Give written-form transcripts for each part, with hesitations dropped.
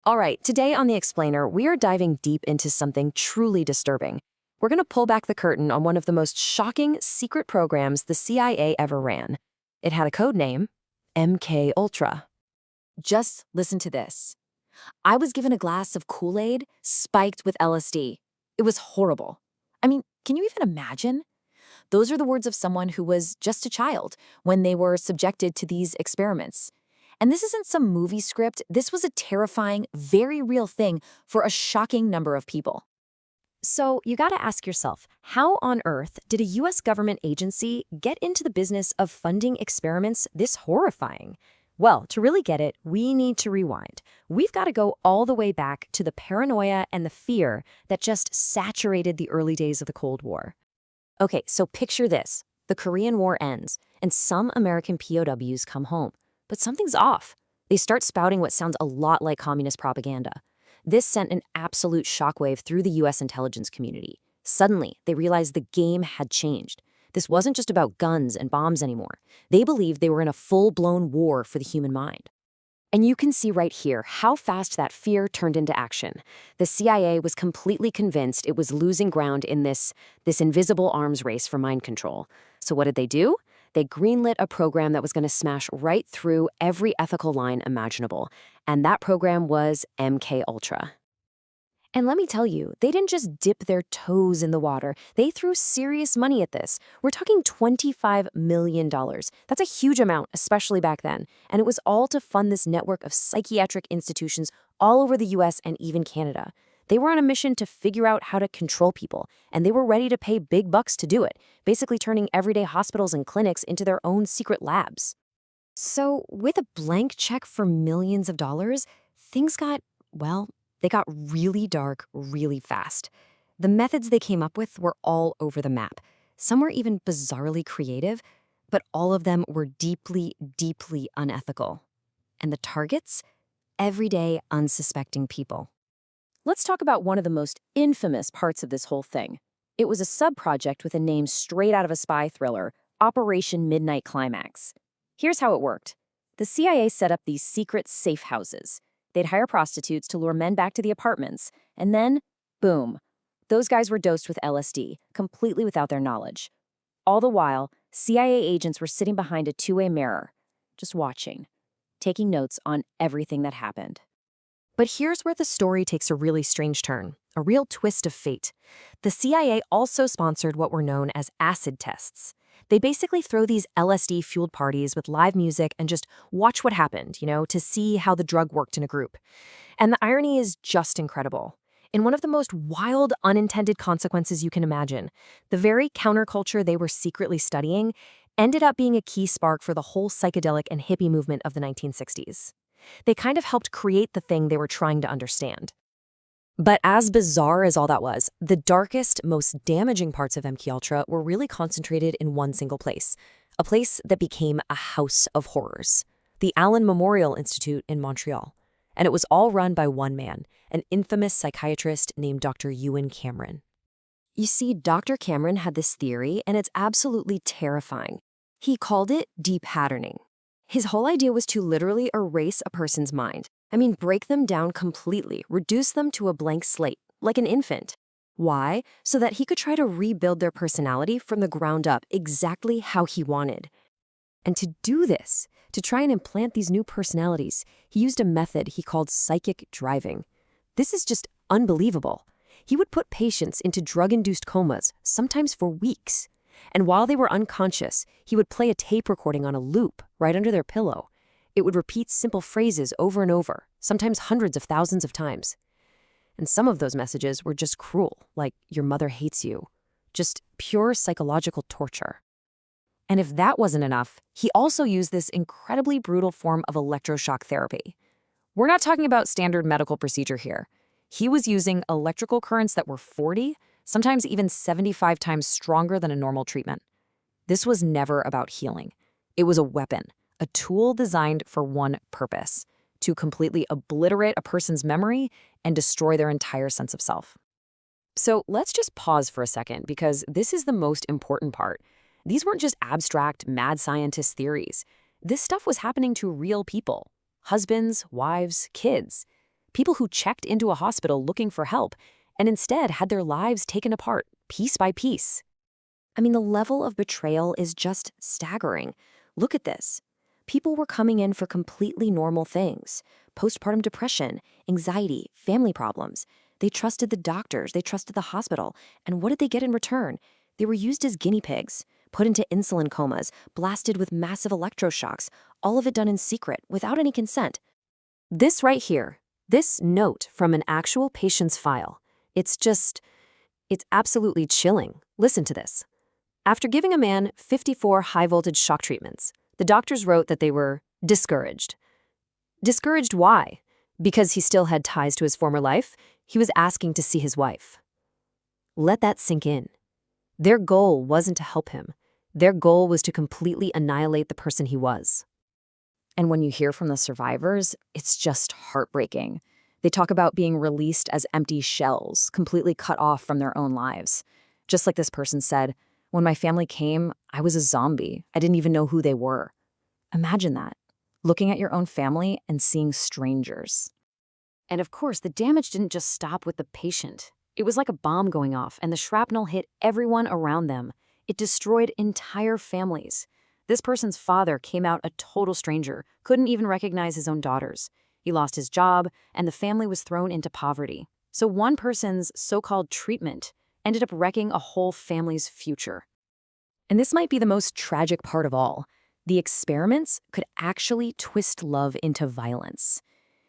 All right, today on The Explainer, we are diving deep into something truly disturbing. We're going to pull back the curtain on one of the most shocking secret programs the CIA ever ran. It had a code name, MK Ultra. Just listen to this. I was given a glass of Kool-Aid spiked with LSD. It was horrible. I mean, can you even imagine? Those are the words of someone who was just a child when they were subjected to these experiments. And this isn't some movie script. This was a terrifying, very real thing for a shocking number of people. So you got to ask yourself, how on earth did a US government agency get into the business of funding experiments this horrifying? Well, to really get it, we need to rewind. We've got to go all the way back to the paranoia and the fear that just saturated the early days of the Cold War. Okay, so picture this. The Korean War ends, and some American POWs come home. But something's off. They start spouting what sounds a lot like communist propaganda. This sent an absolute shockwave through the US intelligence community. Suddenly, they realized the game had changed. This wasn't just about guns and bombs anymore. They believed they were in a full-blown war for the human mind. And you can see right here how fast that fear turned into action. The CIA was completely convinced it was losing ground in this invisible arms race for mind control. So what did they do? They greenlit a program that was going to smash right through every ethical line imaginable. And that program was MK Ultra. And let me tell you, they didn't just dip their toes in the water. They threw serious money at this. We're talking $25 million. That's a huge amount, especially back then. And it was all to fund this network of psychiatric institutions all over the US and even Canada. They were on a mission to figure out how to control people, and they were ready to pay big bucks to do it, basically turning everyday hospitals and clinics into their own secret labs. So with a blank check for millions of dollars, things got, well, they got really dark really fast. The methods they came up with were all over the map. Some were even bizarrely creative, but all of them were deeply, deeply unethical. And the targets? Everyday, unsuspecting people. Let's talk about one of the most infamous parts of this whole thing. It was a sub-project with a name straight out of a spy thriller, Operation Midnight Climax. Here's how it worked. The CIA set up these secret safe houses. They'd hire prostitutes to lure men back to the apartments, and then, boom, those guys were dosed with LSD, completely without their knowledge. All the while, CIA agents were sitting behind a two-way mirror, just watching, taking notes on everything that happened. But here's where the story takes a really strange turn, a real twist of fate. The CIA also sponsored what were known as acid tests. They basically throw these LSD-fueled parties with live music and just watch what happened, to see how the drug worked in a group. And the irony is just incredible. In one of the most wild, unintended consequences you can imagine, the very counterculture they were secretly studying ended up being a key spark for the whole psychedelic and hippie movement of the 1960s. They kind of helped create the thing they were trying to understand. But as bizarre as all that was, the darkest, most damaging parts of MKUltra were really concentrated in one single place, a place that became a house of horrors, the Allan Memorial Institute in Montreal. And it was all run by one man, an infamous psychiatrist named Dr. Ewan Cameron. You see, Dr. Cameron had this theory, and it's absolutely terrifying. He called it depatterning. His whole idea was to literally erase a person's mind. I mean, break them down completely, reduce them to a blank slate, like an infant. Why? So that he could try to rebuild their personality from the ground up exactly how he wanted. And to do this, to try and implant these new personalities, he used a method he called psychic driving. This is just unbelievable. He would put patients into drug-induced comas, sometimes for weeks. And while they were unconscious, he would play a tape recording on a loop right under their pillow. It would repeat simple phrases over and over, sometimes hundreds of thousands of times. And some of those messages were just cruel, like, "Your mother hates you." Just pure psychological torture. And if that wasn't enough, he also used this incredibly brutal form of electroshock therapy. We're not talking about standard medical procedure here. He was using electrical currents that were 40, sometimes even 75 times stronger than a normal treatment. This was never about healing. It was a weapon, a tool designed for one purpose: to completely obliterate a person's memory and destroy their entire sense of self. So let's just pause for a second, because this is the most important part. These weren't just abstract, mad scientist theories. This stuff was happening to real people: husbands, wives, kids. People who checked into a hospital looking for help and instead had their lives taken apart piece by piece. I mean, the level of betrayal is just staggering. Look at this. People were coming in for completely normal things: postpartum depression, anxiety, family problems. They trusted the doctors, they trusted the hospital. And what did they get in return? They were used as guinea pigs, put into insulin comas, blasted with massive electroshocks, all of it done in secret, without any consent. This right here, this note from an actual patient's file, it's absolutely chilling. Listen to this. After giving a man 54 high-voltage shock treatments, the doctors wrote that they were discouraged. Discouraged why? Because he still had ties to his former life. He was asking to see his wife. Let that sink in. Their goal wasn't to help him. Their goal was to completely annihilate the person he was. And when you hear from the survivors, it's just heartbreaking. They talk about being released as empty shells, completely cut off from their own lives. Just like this person said, "When my family came, I was a zombie. I didn't even know who they were." Imagine that, looking at your own family and seeing strangers. And of course, the damage didn't just stop with the patient. It was like a bomb going off, and the shrapnel hit everyone around them. It destroyed entire families. This person's father came out a total stranger, couldn't even recognize his own daughters. He lost his job, and the family was thrown into poverty. So one person's so-called treatment ended up wrecking a whole family's future. And this might be the most tragic part of all. The experiments could actually twist love into violence.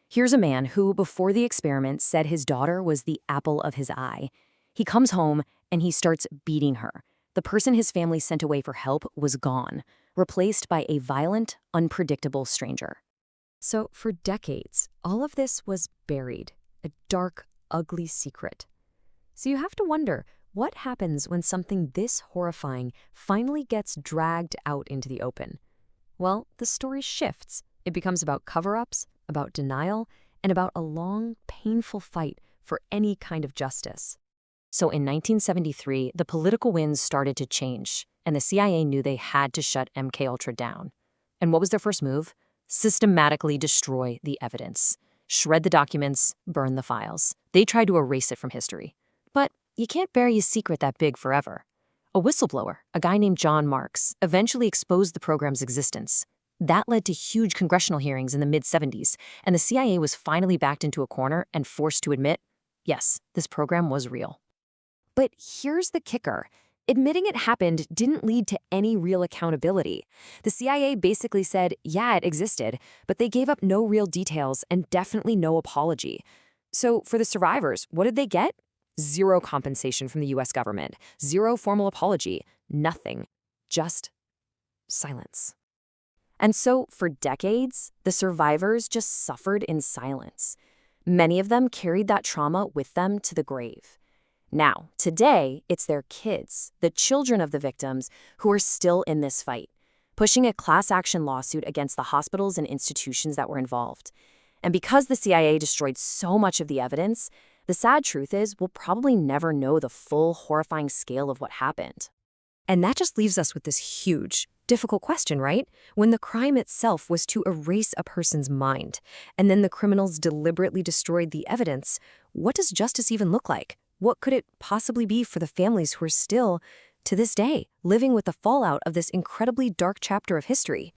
Here's a man who, before the experiment, said his daughter was the apple of his eye. He comes home and he starts beating her. The person his family sent away for help was gone, replaced by a violent, unpredictable stranger. So for decades, all of this was buried, a dark, ugly secret. So you have to wonder, what happens when something this horrifying finally gets dragged out into the open? Well, the story shifts. It becomes about cover-ups, about denial, and about a long, painful fight for any kind of justice. So in 1973, the political winds started to change, and the CIA knew they had to shut MKUltra down. And what was their first move? Systematically destroy the evidence. Shred the documents, burn the files. They tried to erase it from history. But you can't bury a secret that big forever. A whistleblower, a guy named John Marks, eventually exposed the program's existence. That led to huge congressional hearings in the mid-70s, and the CIA was finally backed into a corner and forced to admit, yes, this program was real. But here's the kicker. Admitting it happened didn't lead to any real accountability. The CIA basically said, yeah, it existed, but they gave up no real details and definitely no apology. So for the survivors, what did they get? Zero compensation from the US government, zero formal apology, nothing, just silence. And so for decades, the survivors just suffered in silence. Many of them carried that trauma with them to the grave. Now, today, it's their kids, the children of the victims, who are still in this fight, pushing a class action lawsuit against the hospitals and institutions that were involved. And because the CIA destroyed so much of the evidence, the sad truth is we'll probably never know the full, horrifying scale of what happened. And that just leaves us with this huge, difficult question, right? When the crime itself was to erase a person's mind, and then the criminals deliberately destroyed the evidence, what does justice even look like? What could it possibly be for the families who are still, to this day, living with the fallout of this incredibly dark chapter of history?